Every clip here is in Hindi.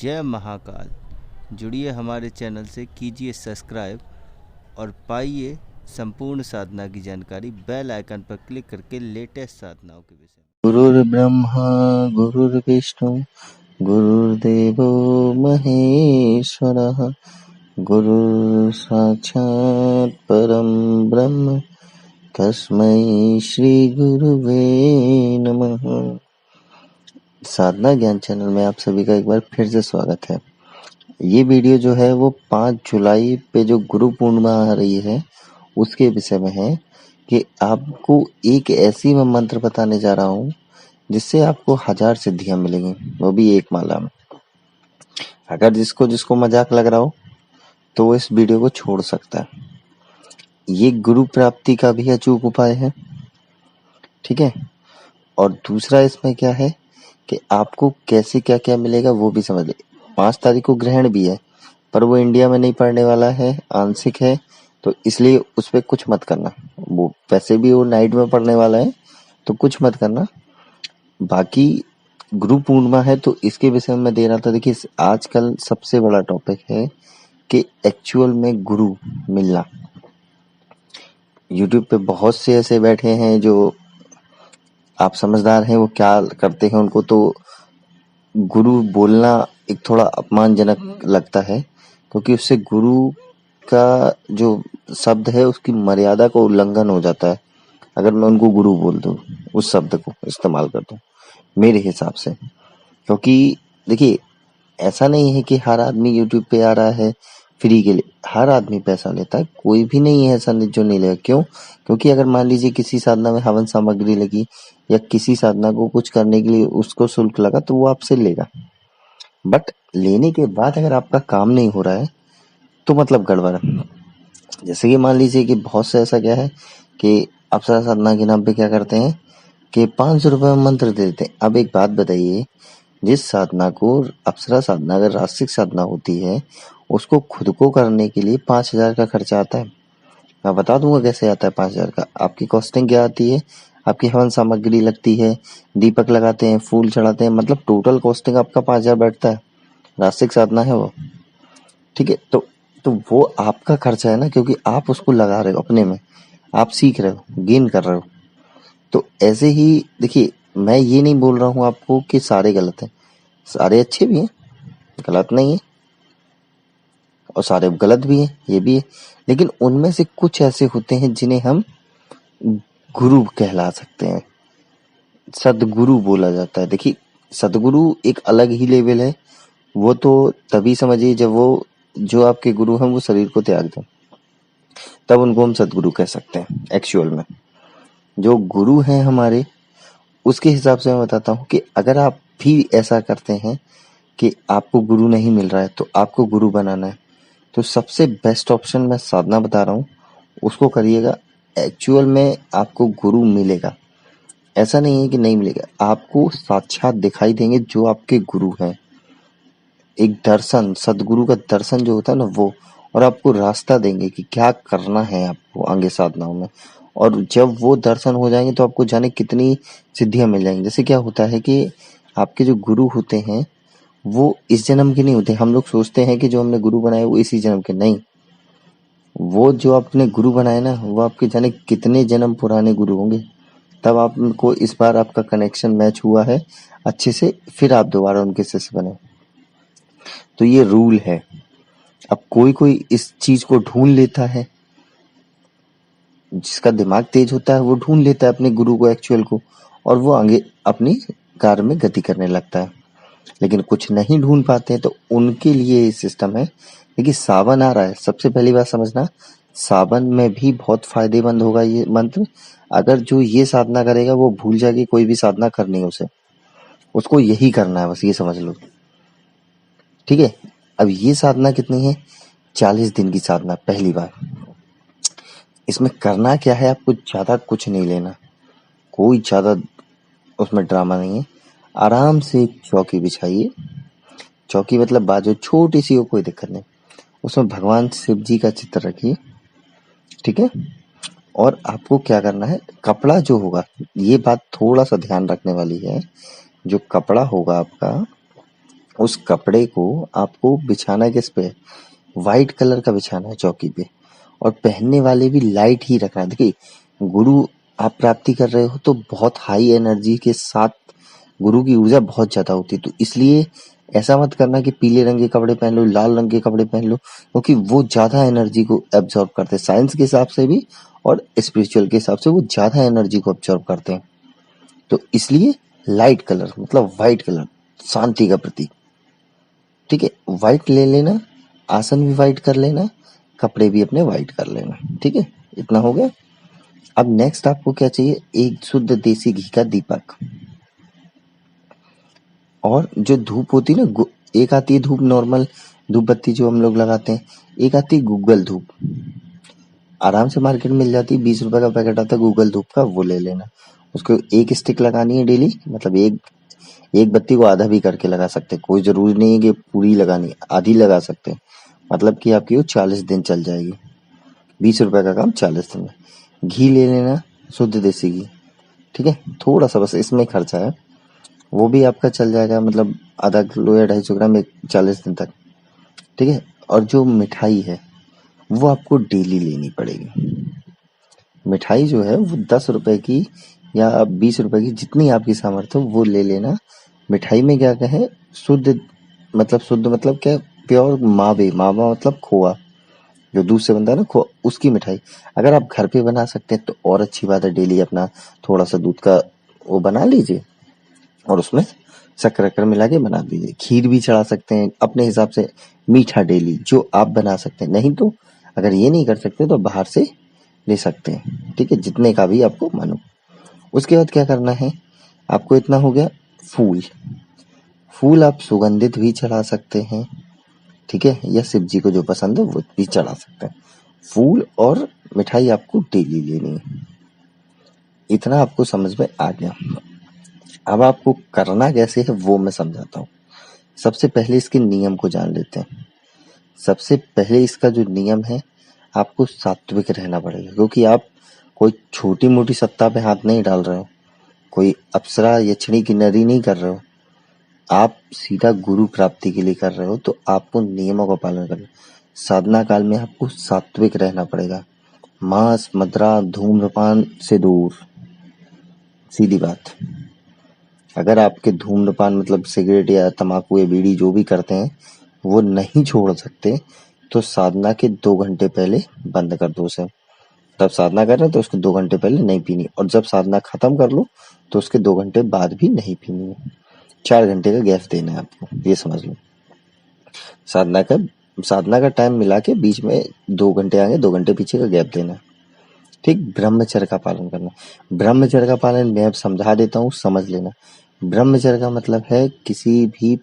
जय महाकाल। जुड़िए हमारे चैनल से, कीजिए सब्सक्राइब और पाइए संपूर्ण साधना की जानकारी बेल आइकन पर क्लिक करके लेटेस्ट साधनाओं के विषय में। गुरुर्ब्रह्मा गुरुर्विष्णु गुरुर्देवो महेश्वरः गुरुः साक्षात् परं ब्रह्म तस्मै श्री गुरुवे नमः। साधना ज्ञान चैनल में आप सभी का एक बार फिर से स्वागत है। ये वीडियो जो है वो 5 जुलाई पे जो गुरु पूर्णिमा आ रही है उसके विषय में है कि आपको एक ऐसी मैं मंत्र बताने जा रहा हूँ जिससे आपको 1000 सिद्धियां मिलेंगी, वो भी एक माला में। अगर जिसको जिसको मजाक लग रहा हो तो वो इस वीडियो को छोड़ सकता है। ये गुरु प्राप्ति का भी अचूक उपाय है, ठीक है। और दूसरा इसमें क्या है कि आपको कैसे क्या क्या मिलेगा वो भी समझ ले। 5 तारीख को ग्रहण भी है, पर वो इंडिया में नहीं पड़ने वाला है, आंशिक है, तो इसलिए उस पर कुछ मत करना। वो वैसे भी वो नाइट में पड़ने वाला है, तो कुछ मत करना। बाकी गुरु पूर्णिमा है तो इसके विषय में मैं दे रहा था। देखिए, आजकल सबसे बड़ा टॉपिक है कि एक्चुअल में गुरु मिलना। यूट्यूब पे बहुत से ऐसे बैठे हैं जो आप समझदार हैं, वो क्या करते हैं, उनको तो गुरु बोलना एक थोड़ा अपमानजनक लगता है, क्योंकि उससे गुरु का जो शब्द है उसकी मर्यादा का उल्लंघन हो जाता है। अगर मैं उनको गुरु बोल दूं, उस शब्द को इस्तेमाल कर दूं मेरे हिसाब से, क्योंकि देखिए ऐसा नहीं है कि हर आदमी यूट्यूब पे आ रहा है फ्री के लिए। हर आदमी पैसा लेता है, कोई भी नहीं है ऐसा जो नहीं लेगा। क्यों? क्योंकि अगर मान लीजिए किसी साधना में हवन सामग्री लगी या किसी साधना को कुछ करने के लिए उसको शुल्क लगा तो वो आपसे लेगा, बट लेने के बाद अगर आपका काम नहीं हो रहा है तो मतलब गड़बड़ है। जैसे कि मान लीजिए कि बहुत से ऐसा क्या है कि अप्सरा साधना के नाम पे क्या करते हैं कि 500 रुपए में मंत्र दे देते हैं। अब एक बात बताइए, जिस साधना को अप्सरा साधना अगर रास्तिक साधना होती है उसको खुद को करने के लिए 5000 का खर्चा आता है। मैं बता दूंगा कैसे आता है 5000 का। आपकी कॉस्टिंग क्या आती है, आपकी हवन सामग्री लगती है, दीपक लगाते हैं, फूल चढ़ाते हैं, मतलब टोटल कॉस्टिंग आपका 5000 बैठता है। रास्तिक साधना है वो, ठीक है। तो वो आपका खर्चा है ना, क्योंकि आप उसको लगा रहे हो अपने में, आप सीख रहे हो, गेन कर रहे हो। तो ऐसे ही देखिए, मैं ये नहीं बोल रहा हूँ आपको कि सारे गलत हैं, सारे अच्छे भी हैं, गलत नहीं है, और सारे गलत भी हैं, ये भी है। लेकिन उनमें से कुछ ऐसे होते हैं जिन्हें हम गुरु कहला सकते हैं, सदगुरु बोला जाता है। देखिए, सदगुरु एक अलग ही लेवल है। वो तो तभी समझिए जब वो जो आपके गुरु हैं वो शरीर को त्याग दें, तब उनको हम सदगुरु कह सकते हैं। एक्चुअल में जो गुरु हैं हमारे, उसके हिसाब से मैं बताता हूँ कि अगर आप भी ऐसा करते हैं कि आपको गुरु नहीं मिल रहा है तो आपको गुरु बनाना है, तो सबसे बेस्ट ऑप्शन मैं साधना बता रहा हूँ, उसको करिएगा। एक्चुअल में आपको गुरु मिलेगा, ऐसा नहीं है कि नहीं मिलेगा। आपको साक्षात दिखाई देंगे जो आपके गुरु हैं। एक दर्शन, सदगुरु का दर्शन जो होता है ना वो, और आपको रास्ता देंगे कि क्या करना है आपको आगे साधनाओं में। और जब वो दर्शन हो जाएंगे तो आपको जाने कितनी सिद्धियां मिल जाएंगी। जैसे क्या होता है कि आपके जो गुरु होते हैं वो इस जन्म के नहीं होते। हम लोग सोचते हैं कि जो हमने गुरु बनाए वो इसी जन्म के, नहीं। वो जो आपने गुरु बनाए ना, वो आपके जाने कितने जन्म पुराने गुरु होंगे। तब आपको इस बार आपका कनेक्शन मैच हुआ है अच्छे से, फिर आप दोबारा उनके शिष्य बने। तो ये रूल है। अब कोई कोई इस चीज को ढूंढ लेता है, जिसका दिमाग तेज होता है वो ढूंढ लेता है अपने गुरु को, एक्चुअल को, और वो आगे अपनी कार्य में गति करने लगता है। लेकिन कुछ नहीं ढूंढ पाते हैं तो उनके लिए ये सिस्टम है। देखिए, सावन आ रहा है, सबसे पहली बात समझना, सावन में भी बहुत फायदेमंद होगा ये मंत्र। अगर जो ये साधना करेगा वो भूल जाएगी कोई भी साधना करनी है उसे, उसको यही करना है, बस ये समझ लो, ठीक है। अब ये साधना कितनी है? 40 दिन की साधना। पहली बार इसमें करना क्या है, आपको ज्यादा कुछ नहीं लेना, कोई ज्यादा उसमें ड्रामा नहीं है। आराम से एक चौकी बिछाइए, चौकी मतलब बाजू छोटी सी हो, कोई दिक्कत नहीं। उसमें भगवान शिव जी का चित्र रखिए, ठीक है। और आपको क्या करना है, कपड़ा जो होगा, ये बात थोड़ा सा ध्यान रखने वाली है, जो कपड़ा होगा आपका उस कपड़े को आपको बिछाना किस पे है? व्हाइट कलर का बिछाना है चौकी पे, और पहनने वाले भी लाइट ही रखना है। देखिए, गुरु आप प्राप्ति कर रहे हो तो बहुत हाई एनर्जी के साथ गुरु की ऊर्जा बहुत ज्यादा होती है, तो इसलिए ऐसा मत करना कि पीले रंग के कपड़े पहन लो, लाल रंग के कपड़े पहन लो, क्योंकि वो ज्यादा एनर्जी को एब्जॉर्ब करते हैं साइंस के हिसाब से भी, और स्पिरिचुअल के हिसाब से वो ज्यादा एनर्जी को एब्जॉर्ब करते हैं। तो इसलिए लाइट कलर मतलब व्हाइट कलर, शांति का प्रतीक। ठीक है, व्हाइट ले लेना, आसन भी व्हाइट कर लेना, कपड़े भी अपने व्हाइट कर लेना। ठीक है, इतना हो गया। अब नेक्स्ट आपको क्या चाहिए? एक शुद्ध देसी घी का दीपक, और जो धूप होती है ना, एक आती है धूप नॉर्मल धूप बत्ती जो हम लोग लगाते हैं, एक आती है गूगल धूप, आराम से मार्केट में मिल जाती है, 20 रुपए का पैकेट आता है गूगल धूप का, वो ले लेना। उसको एक स्टिक लगानी है डेली, मतलब एक बत्ती को आधा भी करके लगा सकते हैं, कोई जरूरी नहीं है कि पूरी लगानी, आधी लगा सकते हैं, मतलब कि आपकी वो 40 दिन चल जाएगी। 20 रुपए का काम 40 दिन में। घी ले लेना, शुद्ध देसी घी। ठीक है, थोड़ा सा बस इसमें खर्चा है, वो भी आपका चल जाएगा, मतलब आधा किलो या 250 ग्राम 40 दिन तक। ठीक है, और जो मिठाई है वो आपको डेली लेनी पड़ेगी। मिठाई जो है वो 10 रुपए की या 20 रुपए की, जितनी आपकी सामर्थ्य हो वो ले लेना। मिठाई में क्या क्या है? शुद्ध मतलब क्या? प्योर मावे, मावा मतलब खोआ, जो दूध से बनता है ना खोआ, उसकी मिठाई। अगर आप घर पे बना सकते हैं तो और अच्छी बात है, डेली अपना थोड़ा सा दूध का वो बना लीजिए और उसमें शक्कर वक्कर मिला के बना दीजिए। खीर भी चढ़ा सकते हैं अपने हिसाब से, मीठा डेली जो आप बना सकते हैं। नहीं तो अगर ये नहीं कर सकते तो बाहर से ले सकते हैं। ठीक है, जितने का भी आपको मन हो। उसके बाद क्या करना है आपको? इतना हो गया। फूल, फूल आप सुगंधित भी चढ़ा सकते हैं। ठीक है, या शिव जी को जो पसंद है वो भी चढ़ा सकते हैं। फूल और मिठाई आपको डेली लेनी है। इतना आपको समझ में आ गया। अब आपको करना कैसे है वो मैं समझाता हूँ। सबसे पहले इसके नियम को जान लेते हैं। सबसे पहले इसका जो नियम है, आपको सात्विक रहना पड़ेगा, क्योंकि आप कोई छोटी मोटी सत्ता पे हाथ नहीं डाल रहे हो, कोई अप्सरा यक्षिणी किन्नरी नहीं कर रहे हो, आप सीधा गुरु प्राप्ति के लिए कर रहे हो, तो आपको नियमों का पालन करना। साधना काल में आपको सात्विक रहना पड़ेगा। मांस मदिरा धूम्रपान से दूर, सीधी बात। अगर आपके धूम्रपान मतलब सिगरेट या तंबाकू या बीड़ी जो भी करते हैं वो नहीं छोड़ सकते, तो साधना के 2 घंटे पहले बंद कर दो उसे। तब साधना कर रहे हैं तो उसके 2 घंटे पहले नहीं पीनी, और जब साधना खत्म कर लो तो उसके 2 घंटे बाद भी नहीं पीनी है। 4 घंटे का गैप देना है आपको, ये समझ लो। साधना का टाइम मिला के बीच में 2 घंटे आगे 2 घंटे पीछे का गैप देना है। ठीक, ब्रह्मचर्य का पालन करना। ब्रह्मचर्य का पालन मैं अब समझा देता हूँ, समझ लेना। ब्रह्मचर्य का मतलब है किसी भी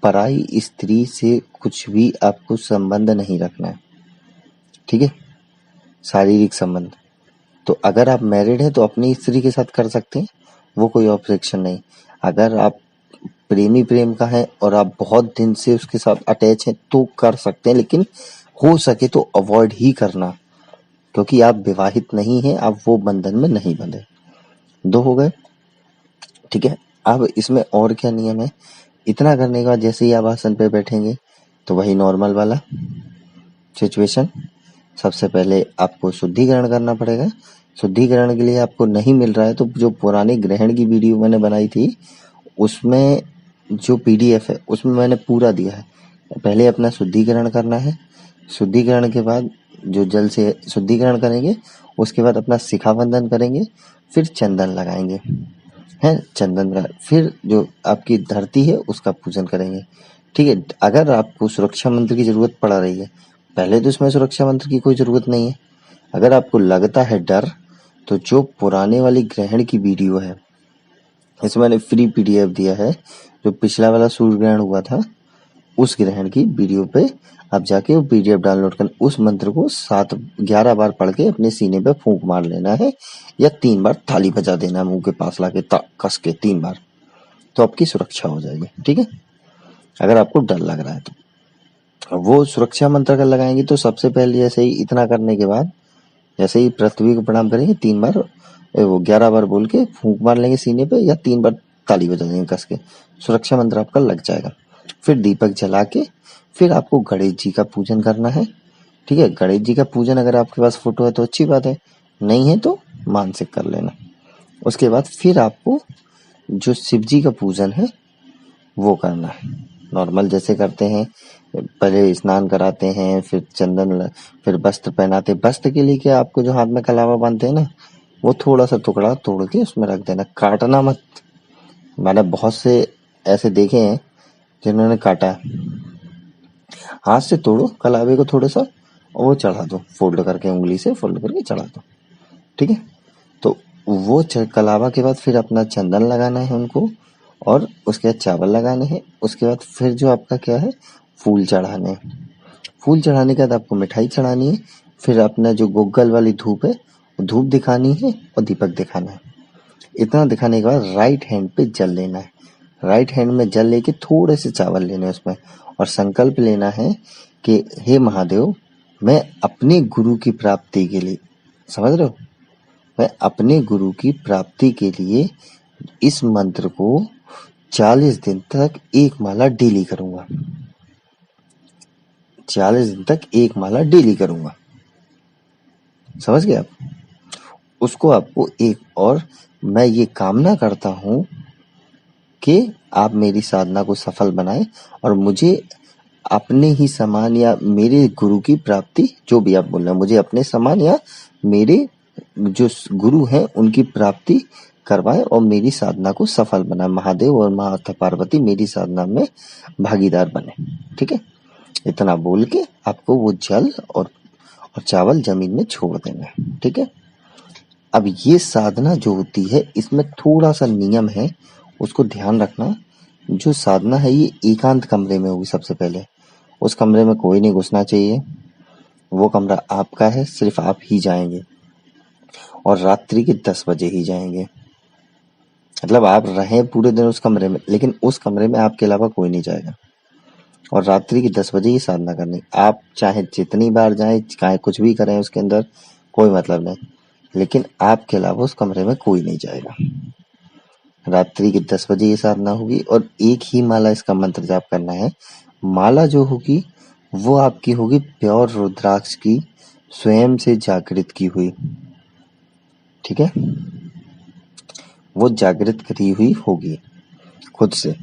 पराई स्त्री से कुछ भी आपको संबंध नहीं रखना है। ठीक है, शारीरिक संबंध। तो अगर आप मैरिड हैं तो अपनी स्त्री के साथ कर सकते हैं, वो कोई ऑब्जेक्शन नहीं। अगर आप प्रेम का है और आप बहुत दिन से उसके साथ अटैच हैं तो कर सकते हैं, लेकिन हो सके तो अवॉइड ही करना, क्योंकि आप विवाहित नहीं हैं, आप वो बंधन में नहीं बंधे। 2 हो गए। ठीक है, अब इसमें और क्या नियम है? इतना करने के बाद जैसे ही आप आसन पे बैठेंगे तो वही नॉर्मल वाला सिचुएशन। सबसे पहले आपको शुद्धिकरण करना पड़ेगा। शुद्धिकरण के लिए आपको नहीं मिल रहा है तो जो पुरानी ग्रहण की वीडियो मैंने बनाई थी उसमें जो PDF है उसमें मैंने पूरा दिया है। पहले अपना शुद्धिकरण करना है। शुद्धिकरण के बाद जो जल से शुद्धिकरण करेंगे उसके बाद अपना शिखा बंधन करेंगे, फिर चंदन लगाएंगे है, चंदन का, फिर जो आपकी धरती है उसका पूजन करेंगे। ठीक है, अगर आपको सुरक्षा मंत्र की जरूरत पड़ रही है, पहले तो इसमें सुरक्षा मंत्र की कोई जरूरत नहीं है। अगर आपको लगता है डर, तो जो पुराने वाली ग्रहण की वीडियो है इसमें मैंने फ्री PDF दिया है, जो पिछला वाला सूर्य ग्रहण हुआ था उस ग्रहण की वीडियो पे आप जाके वो PDF डाउनलोड कर उस मंत्र को 11 बार पढ़ के अपने सीने पे फूंक मार लेना है, या 3 बार ताली बजा देना है मुंह के पास लाके कस के 3 बार, तो आपकी सुरक्षा हो जाएगी। ठीक है, अगर आपको डर लग रहा है तो वो सुरक्षा मंत्र अगर लगाएंगे तो सबसे पहले जैसे ही इतना करने के बाद जैसे ही पृथ्वी को प्रणाम करेंगे 3 बार, वो 11 बार बोल के फूंक मार लेंगे सीने पे, या 3 बार ताली बजा देंगे कस के, सुरक्षा मंत्र आपका लग जाएगा। फिर दीपक जला के फिर आपको गणेश जी का पूजन करना है। ठीक है, गणेश जी का पूजन अगर आपके पास फोटो है तो अच्छी बात है, नहीं है तो मानसिक कर लेना। उसके बाद फिर आपको जो शिव जी का पूजन है वो करना है। नॉर्मल जैसे करते हैं, पहले स्नान कराते हैं, फिर फिर वस्त्र पहनाते। वस्त्र के लिए क्या, आपको जो हाथ में कलावा बांधते हैं ना, वो थोड़ा सा टुकड़ा तोड़ के उसमें रख देना, काटना मत। मैंने बहुत से ऐसे देखे हैं जिन्होंने काटा है। हाथ से तोड़ो कलावे को थोड़ा सा और वो चढ़ा दो, फोल्ड करके, उंगली से फोल्ड करके चढ़ा दो। ठीक है, तो वो कलावा के बाद फिर अपना चंदन लगाना है उनको, और उसके बाद चावल लगाने हैं। उसके बाद फिर जो आपका क्या है, फूल चढ़ाने हैं। फूल चढ़ाने के बाद आपको मिठाई चढ़ानी है। फिर अपना जो गुग्गल वाली धूप है, धूप दिखानी है और दीपक दिखाना है। इतना दिखाने के बाद राइट हैंड पे जल लेना है। राइट हैंड में जल लेके थोड़े से चावल लेने हैं उसमें, और संकल्प लेना है कि हे महादेव, मैं अपने गुरु की प्राप्ति के लिए, समझ रहे हो, मैं अपने गुरु की प्राप्ति के लिए इस मंत्र को 40 दिन तक एक माला डेली करूंगा। 40 दिन तक एक माला डेली करूंगा, समझ गए आप। उसको आपको और मैं ये कामना करता हूं कि आप मेरी साधना को सफल बनाएं और मुझे अपने ही समान या मेरे गुरु की प्राप्ति, जो भी आप बोल रहे हैं, मुझे अपने समान या मेरे जो गुरु हैं उनकी प्राप्ति करवाएं और मेरी साधना को सफल बनाए। महादेव और माता पार्वती मेरी साधना में भागीदार बने। ठीक है, इतना बोल के आपको वो जल और चावल जमीन में छोड़ देना है। ठीक है, अब ये साधना जो होती है इसमें थोड़ा सा नियम है, उसको ध्यान रखना। जो साधना है ये एकांत कमरे में होगी सबसे पहले। उस कमरे में कोई नहीं घुसना चाहिए, वो कमरा आपका है, सिर्फ आप ही जाएंगे, और रात्रि के 10 बजे ही जाएंगे। मतलब आप रहें पूरे दिन उस कमरे में, लेकिन उस कमरे में आपके अलावा कोई नहीं जाएगा, और रात्रि के 10 बजे ही साधना करनी। आप चाहे जितनी बार जाएं, चाहे कुछ भी करें उसके अंदर, कोई मतलब नहीं, लेकिन आपके अलावा उस कमरे में कोई नहीं जाएगा। रात्रि के 10 बजे ये साधना होगी, और एक ही माला इसका मंत्र जाप करना है। माला जो होगी वो आपकी होगी प्योर रुद्राक्ष की, स्वयं से जागृत की हुई। ठीक है, वो जागृत करी हुई होगी खुद से।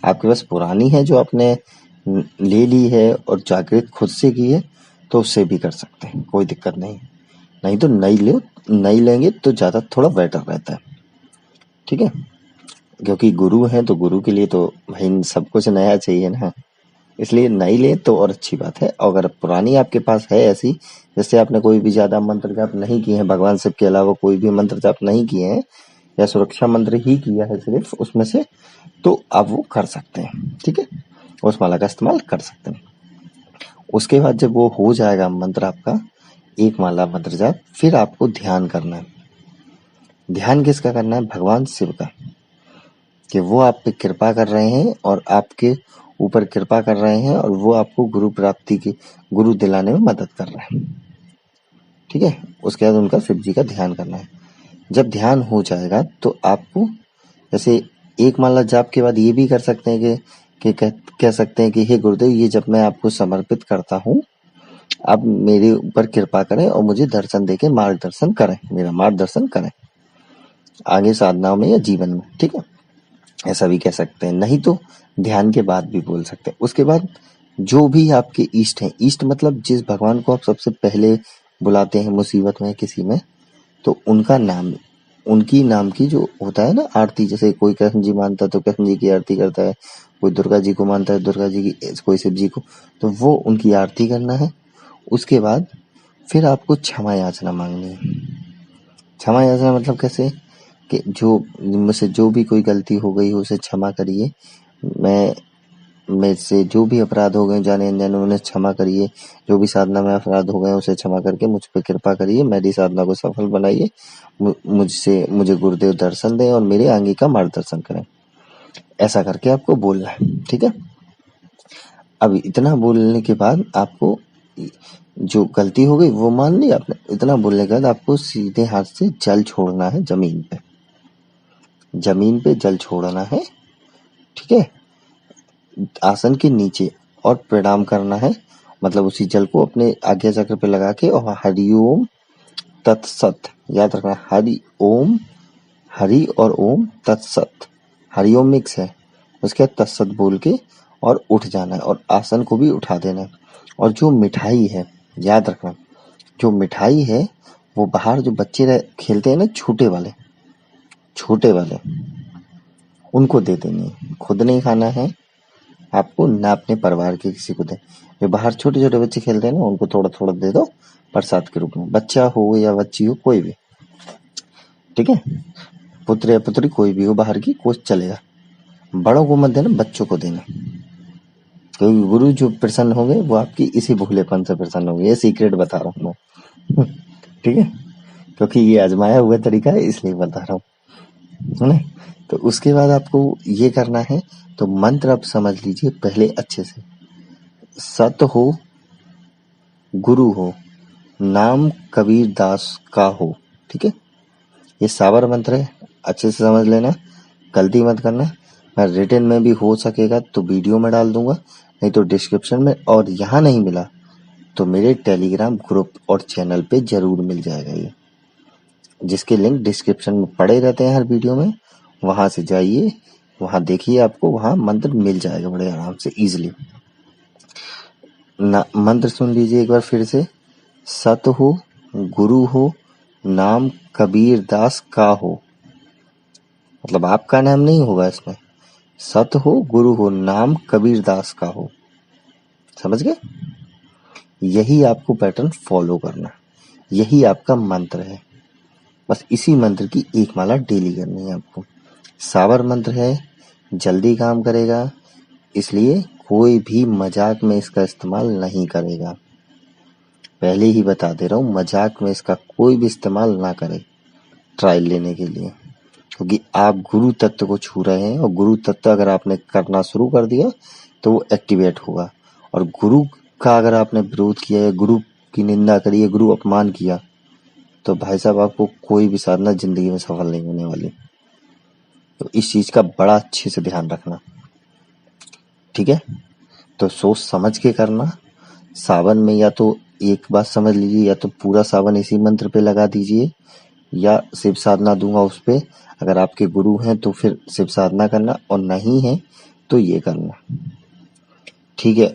आपके पास पुरानी है जो आपने ले ली है और जागृत खुद से की है, तो उससे भी कर सकते हैं, कोई दिक्कत नहीं। नहीं तो नई लेंगे तो ज्यादा थोड़ा बेटर रहता है। ठीक है, क्योंकि गुरु है तो गुरु के लिए तो भाई सब कुछ नया चाहिए ना, इसलिए नई ले तो और अच्छी बात है। और अगर पुरानी आपके पास है ऐसी, जैसे आपने कोई भी ज्यादा मंत्र जाप नहीं किए हैं, भगवान शिव के अलावा कोई भी मंत्र जाप नहीं किए हैं, या सुरक्षा मंत्र ही किया है सिर्फ उसमें से, तो आप वो कर सकते हैं। ठीक है, उस माला का इस्तेमाल कर सकते हैं। उसके बाद जब वो हो जाएगा मंत्र आपका, एक माला मंत्र जाप, फिर आपको ध्यान करना है। ध्यान किसका करना है? भगवान शिव का, कि वो आप पे कृपा कर रहे हैं और आपके ऊपर कृपा कर रहे हैं, और वो आपको गुरु प्राप्ति की, गुरु दिलाने में मदद कर रहे हैं। ठीक है, उसके बाद उनका शिव जी का ध्यान करना है। जब ध्यान हो जाएगा तो आपको जैसे एक माला जाप के बाद ये भी कर सकते हैं कि कह सकते हैं कि हे गुरुदेव, ये जब मैं आपको समर्पित करता हूँ, आप मेरे ऊपर कृपा करें और मुझे दर्शन देके मार्गदर्शन करें, मेरा मार्गदर्शन करें आगे साधनाओं में या जीवन में। ठीक है, ऐसा भी कह सकते हैं। नहीं तो ध्यान के बाद भी बोल सकते हैं। उसके बाद जो भी आपके इष्ट हैं, इष्ट मतलब जिस भगवान को आप सबसे पहले बुलाते हैं मुसीबत में किसी में, तो उनका नाम, उनकी नाम की जो होता है ना आरती, जैसे कोई कृष्ण जी मानता है तो कृष्ण जी की आरती करता है, कोई दुर्गा जी को मानता है दुर्गा जी की, कोई शिव जी को, तो वो उनकी आरती करना है। उसके बाद फिर आपको क्षमा याचना मांगनी है। क्षमा याचना मतलब कैसे, कि जो मुझसे जो भी कोई गलती हो गई हो उसे क्षमा करिए, मेरे से जो भी अपराध हो गए जाने अनजाने उन्हें क्षमा करिए, जो भी साधना में अपराध हो गए उसे क्षमा करके मुझ पे कृपा करिए, मेरी साधना को सफल बनाइए, मुझे गुरुदेव दर्शन दें और मेरे आगे का मार्गदर्शन करें। ऐसा करके आपको बोलना है। ठीक है, अब इतना बोलने के बाद आपको जो गलती हो गई वो मान ली आपने, इतना बोलने के बाद आपको सीधे हाथ से जल छोड़ना है जमीन पे, जल छोड़ना है। ठीक है, आसन के नीचे और प्रणाम करना है, मतलब उसी जल को अपने आज्ञा चक्र पे लगा के और हरिओम तत्सत याद रखना। हरि ओम, हरि और ओम तत्सत, हरिओम मिक्स है, उसके बाद तत्सत बोल के और उठ जाना है और आसन को भी उठा देना है। और जो मिठाई है याद रखना, जो मिठाई है वो बाहर जो बच्चे खेलते हैं ना छोटे वाले उनको दे देनी है, खुद नहीं खाना है आपको, ना अपने परिवार के किसी को दे। जो बाहर छोटे छोटे बच्चे खेलते हैं ना उनको थोड़ा थोड़ा दे दो प्रसाद के रूप में, बच्चा हो या बच्ची हो कोई भी, ठीक है, पुत्र या पुत्री कोई भी हो बाहर की, कोई चलेगा। बड़ों को मत देना, बच्चों को देना, क्योंकि गुरु जो प्रसन्न होंगे वो आपकी इसी भोलेपन से प्रसन्न होंगे, ये सीक्रेट बता रहा हूँ मैं। ठीक है, क्योंकि ये आजमाया हुआ तरीका है इसलिए बता रहा हूँ, है ना। तो उसके बाद आपको ये करना है, तो मंत्र आप समझ लीजिए पहले अच्छे से। सत हो, गुरु हो, नाम कबीर दास का हो, ठीक है। ये सावर मंत्र है, अच्छे से समझ लेना, गलती मत करना। मैं रिटन में भी हो सकेगा तो वीडियो में डाल दूंगा, नहीं तो डिस्क्रिप्शन में, और यहाँ नहीं मिला तो मेरे टेलीग्राम ग्रुप और चैनल पे जरूर मिल जाएगा ये, जिसके लिंक डिस्क्रिप्शन में पड़े रहते हैं हर वीडियो में। वहां से जाइए, वहां देखिए, आपको वहां मंत्र मिल जाएगा बड़े आराम से इजीली। मंत्र सुन लीजिए एक बार फिर से। सत हो, गुरु हो, नाम कबीर दास का हो, मतलब आपका नाम नहीं होगा इसमें। सत हो, गुरु हो, नाम कबीर दास का हो, समझ गए। यही आपको पैटर्न फॉलो करना, यही आपका मंत्र है। बस इसी मंत्र की एक माला डेली करनी है आपको। सावर मंत्र है, जल्दी काम करेगा, इसलिए कोई भी मजाक में इसका इस्तेमाल नहीं करेगा। पहले ही बता दे रहा हूँ, मजाक में इसका कोई भी इस्तेमाल ना करे ट्रायल लेने के लिए, क्योंकि आप गुरु तत्व को छू रहे हैं और गुरु तत्व अगर आपने करना शुरू कर दिया तो वो एक्टिवेट होगा। और गुरु का अगर आपने विरोध किया या गुरु की निंदा करी या गुरु अपमान किया तो भाई साहब आपको कोई भी साधना जिंदगी में सफल नहीं होने वाली। तो इस चीज का बड़ा अच्छे से ध्यान रखना, ठीक है। तो सोच समझ के करना। सावन में या तो एक बात समझ लीजिए, या तो पूरा सावन इसी मंत्र पे लगा दीजिए, या शिव साधना दूंगा उस पे। अगर आपके गुरु हैं तो फिर शिव साधना करना, और नहीं है तो ये करना, ठीक है।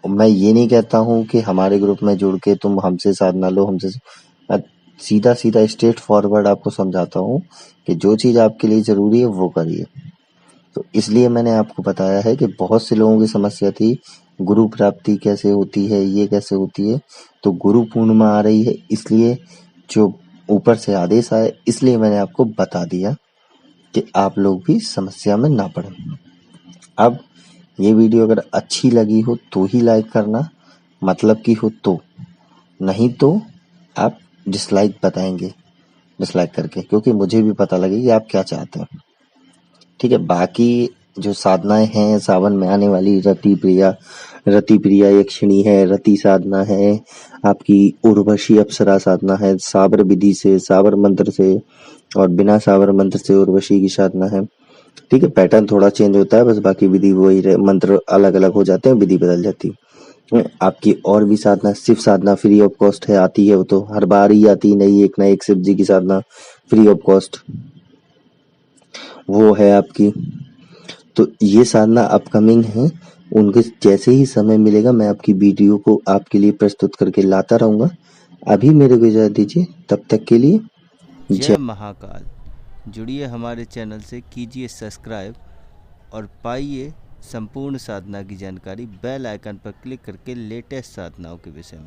मैं ये नहीं कहता हूँ कि हमारे ग्रुप में जुड़ के तुम हमसे साधना लो, मैं सीधा सीधा स्ट्रेट फॉरवर्ड आपको समझाता हूँ कि जो चीज आपके लिए जरूरी है वो करिए। तो इसलिए मैंने आपको बताया है कि बहुत से लोगों की समस्या थी, गुरु प्राप्ति कैसे होती है, ये कैसे होती है। तो गुरु पूर्णिमा आ रही है, इसलिए जो ऊपर से आदेश आए, इसलिए मैंने आपको बता दिया कि आप लोग भी समस्या में ना पड़े। अब ये वीडियो अगर अच्छी लगी हो तो ही लाइक करना, मतलब की हो तो, नहीं तो आप डिसलाइक बताएंगे डिसलाइक करके, क्योंकि मुझे भी पता लगे कि आप क्या चाहते हैं, ठीक है। बाकी जो साधनाएं हैं सावन में आने वाली, रति प्रिया यक्षिणी है, रति साधना है आपकी, उर्वशी अप्सरा साधना है, साबर विधि से, साबर मंत्र से, और बिना साबर मंत्र से उर्वशी की साधना है, ठीक है। पैटर्न थोड़ा चेंज होता है, बस बाकी विधि वही, मंत्र अलग अलग हो जाते हैं, विधि बदल जाती है। आपकी और भी साधना, शिव साधना फ्री ऑफ कॉस्ट है, आती है वो तो हर बार ही आती, नहीं एक ना एक शिव जी की साधना फ्री ऑफ कॉस्ट वो है आपकी। तो ये साधना अपकमिंग है, उनके जैसे ही समय मिलेगा मैं आपकी वीडियो को आपके लिए प्रस्तुत करके लाता रहूंगा। अभी मेरे को इजाजत दीजिए, तब तक के लिए जय महाकाल। जुड़िए हमारे चैनल से, कीजिए सब्सक्राइब और पाइए संपूर्ण साधना की जानकारी बेल आइकन पर क्लिक करके लेटेस्ट साधनाओं के विषय में।